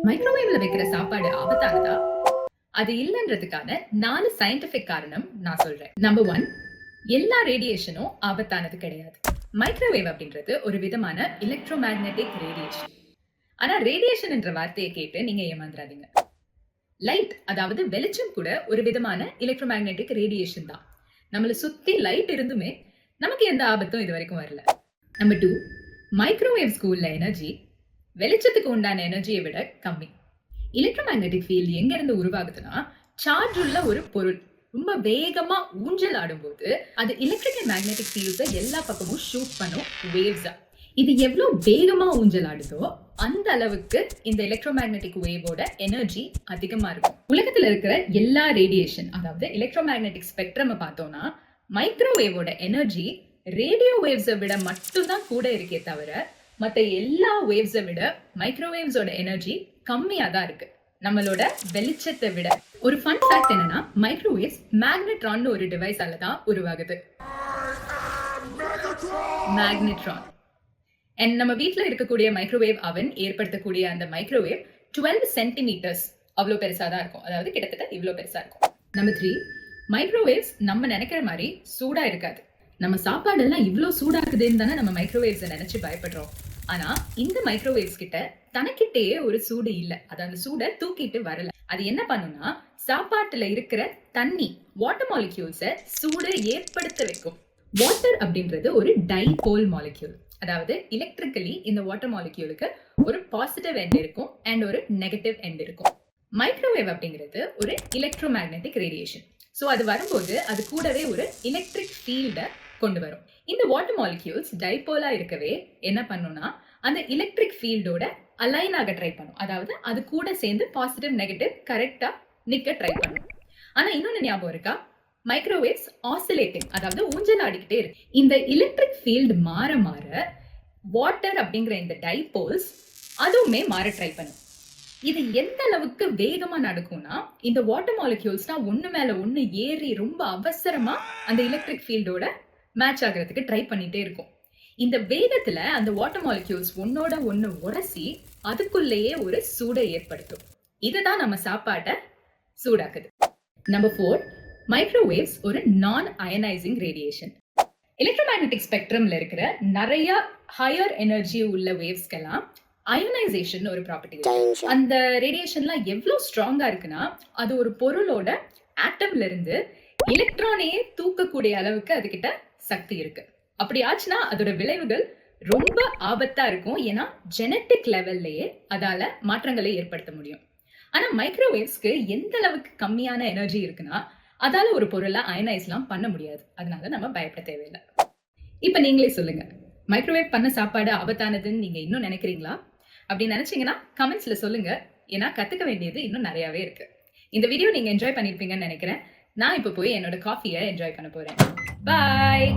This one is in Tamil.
மைக்ரோவேவ்ல வைக்கிற சாப்பாடு ஆபத்தானதா? அது இல்லைன்றதுக்கான 4 சயின்டிபிக் காரணம் நான் சொல்றேன். நம்பர் 1, எல்லா ரேடியேஷனும் ஆபத்தானது கிடையாது. மைக்ரோவேவ் அப்படின்றது ஒரு விதமான எலக்ட்ரோ மேக்னெட்டிக் ரேடியேஷன். ஆனா ரேடியேஷன் என்ற வார்த்தையை கேட்டு நீங்க ஏமாந்துடாதீங்க. லைட், அதாவது வெளிச்சம் கூட ஒரு விதமான எலக்ட்ரோ மேக்னெட்டிக் ரேடியேஷன் தான். நம்மள சுத்தி லைட் இருந்துமே நமக்கு எந்த ஆபத்தும் இது வரைக்கும் வரல. நம்பர் 2, மைக்ரோவேவ்ஸ்க்கு உள்ள எனர்ஜி வெளிச்சத்துக்கு உண்டான எனர்ஜியை விட கம்மி. எலக்ட்ரோ மேக்னெட்டிக் ஃபீல்ட் எங்க இருந்து உருவாகுதுன்னா, சார்ஜ் உள்ள ஒரு பொருள் ரொம்ப வேகமா ஊஞ்சல் ஆடும்போது அது எலக்ட்ரிக்கல் மேக்னெட்டிக் ஃபீல்ட்ஸை எல்லா பக்கமும் ஷூட் பண்ணும் வேவ்ஸா. இது எவ்வளவு வேகமா ஊஞ்சல் ஆடுதோ அந்த அளவுக்கு இந்த எலக்ட்ரோ மேக்னெட்டிக் வேவோட எனர்ஜி அதிகமா இருக்கும். உலகத்துல இருக்கிற எல்லா ரேடியேஷன், அதாவது எலக்ட்ரோ மேக்னெட்டிக் ஸ்பெக்ட்ரம் பார்த்தோம்னா, மைக்ரோவேவோட எனர்ஜி ரேடியோ வேவ்ஸை விட மட்டும்தான் கூட இருக்கே தவிர மற்ற எல்லா வேவ்ஸை விட மைக்ரோவேவ்ஸோட எனர்ஜி கம்மியா தான் இருக்கு, நம்மளோட வெளிச்சத்தை விட. ஒரு ஃபன் ஃபேக்ட் என்னன்னா, மைக்ரோவேவ்ஸ் மேக்னெட்ரான் ஒரு டிவைஸால தான் உருவாகுது. மேக்னெட்ரான். அண்ட் நம்ம வீட்டில் இருக்கக்கூடிய மைக்ரோவேவ் அவன் ஏற்படுத்தக்கூடிய அந்த மைக்ரோவேவ் 12 சென்டிமீட்டர்ஸ் அவ்வளோ பெருசா தான் இருக்கும், அதாவது கிட்டத்தட்ட இவ்வளோ பெருசா இருக்கும். நம்பர் 3, மைக்ரோவேவ்ஸ் நம்ம நினைக்கிற மாதிரி சூடா இருக்காது. நம்ம சாப்பாடெல்லாம் இவ்வளோ சூடாக்குதுன்னு தானே நம்ம மைக்ரோவேவ்ஸை நினைச்சு பயப்படுறோம். ஆனா இந்த மைக்ரோவேவ்ஸ் கிட்ட தனக்கிட்டேயே ஒரு சூடு இல்லை, அது அந்த சூடை தூக்கிட்டு வரல. அது என்ன பண்ணும்னா, சாப்பாட்டுல இருக்கிற தண்ணி வாட்டர் மாலிக்யூல்ஸை சூடு ஏற்படுத்த வைக்கும். வாட்டர் அப்படின்றது ஒரு டைபோல் மாலிக்யூல், அதாவது எலக்ட்ரிக்கலி இந்த வாட்டர் மாலிக்யூலுக்கு ஒரு பாசிட்டிவ் எண்ட் இருக்கும் அண்ட் ஒரு நெகட்டிவ் எண்ட் இருக்கும். மைக்ரோவேவ் அப்படிங்கிறது ஒரு எலக்ட்ரோ மேக்னெட்டிக் ரேடியேஷன். ஸோ அது வரும்போது அது கூடவே ஒரு எலக்ட்ரிக் ஃபீல்டை கொண்டு வரும். இந்த வாட்டர் மாலிக்யூல்ஸ் டைபோலா இருக்கவே என்ன பண்ணும்னா, அந்த எலக்ட்ரிக் ஃபீல்டோட அலைன் ஆக ட்ரை பண்ணும், அதாவது அது கூட சேர்ந்து பாசிட்டிவ் நெகட்டிவ் கரெக்டா நிக்க ட்ரை பண்ணும். ஆனா இன்னொன்னு ஞாபகம் இருக்கா, மைக்ரோவேவ்ஸ் ஆசிலேட்டிங், அதாவது ஊஞ்சல் ஆடிக்கிட்டே இருக்கு. இந்த எலக்ட்ரிக் ஃபீல்டு மாற மாற வாட்டர் அப்படிங்கிற இந்த டைபோல்ஸ் அதுவுமே மாற ட்ரை பண்ணும். இது எந்த அளவுக்கு வேகமா நடக்கும்னா, இந்த வாட்டர் மாலிக்யூல்ஸ் தான் ஒண்ணு மேல ஒண்ணு ஏறி ரொம்ப அவசரமா அந்த எலக்ட்ரிக் ஃபீல்டோட மேட்ச் ஆகிறதுக்கு ட்ரை பண்ணிட்டே இருக்கும். இந்த வேகத்துல அந்த வாட்டர் மாலிக்யூல்ஸ் ஒன்னோட ஒண்ணு உரசி அதுக்குள்ளேயே ஒரு சூடை ஏற்படுத்தும். இதுதான் நம்ம சாப்பாட்டை சூடாக்குது. நம்பர் 4, மைக்ரோவேவ்ஸ் ஒரு நான் அயனைசிங் ரேடியேஷன். எலக்ட்ரோ மேக்னெட்டிக் ஸ்பெக்ட்ரம்ல இருக்கிற நிறைய ஹையர் எனர்ஜி உள்ள வேவ்ஸ்க்கெல்லாம் அயனைசேஷன் ஒரு ப்ராப்பர்ட்டி. அந்த ரேடியேஷன்லாம் எவ்வளவு ஸ்ட்ராங்கா இருக்குன்னா, அது ஒரு பொருளோட ஆட்டம்ல இருந்து எலக்ட்ரானையே தூக்கக்கூடிய அளவுக்கு அதுகிட்ட சக்தி இருக்கு. அப்படி ஆச்சுன்னா அதோட விளைவுகள் ரொம்ப ஆபத்தா இருக்கும். ஏன்னா ஜெனட்டிக் லெவல்லையே அதால மாற்றங்களை ஏற்படுத்த முடியும். ஆனா மைக்ரோவேவ்ஸ்க்கு எந்த அளவுக்கு கம்மியான எனர்ஜி இருக்குன்னா, அதால ஒரு பொருளை அயனைஸ்லாம் பண்ண முடியாது. அதனால நம்ம பயப்பட தேவையில்லை. இப்ப நீங்களே சொல்லுங்க, மைக்ரோவேவ் பண்ண சாப்பாடு ஆபத்தானதுன்னு நீங்க இன்னும் நினைக்கிறீங்களா? அப்படி நினைச்சீங்கன்னா கமெண்ட்ஸ்ல சொல்லுங்க. ஏன்னா கத்துக்க வேண்டியது இன்னும் நிறையவே இருக்கு. இந்த வீடியோ நீங்க என்ஜாய் பண்ணிருப்பீங்கன்னு நினைக்கிறேன். நான் இப்ப போய் என்னோட காஃபியை என்ஜாய் பண்ண போறேன். பாய்.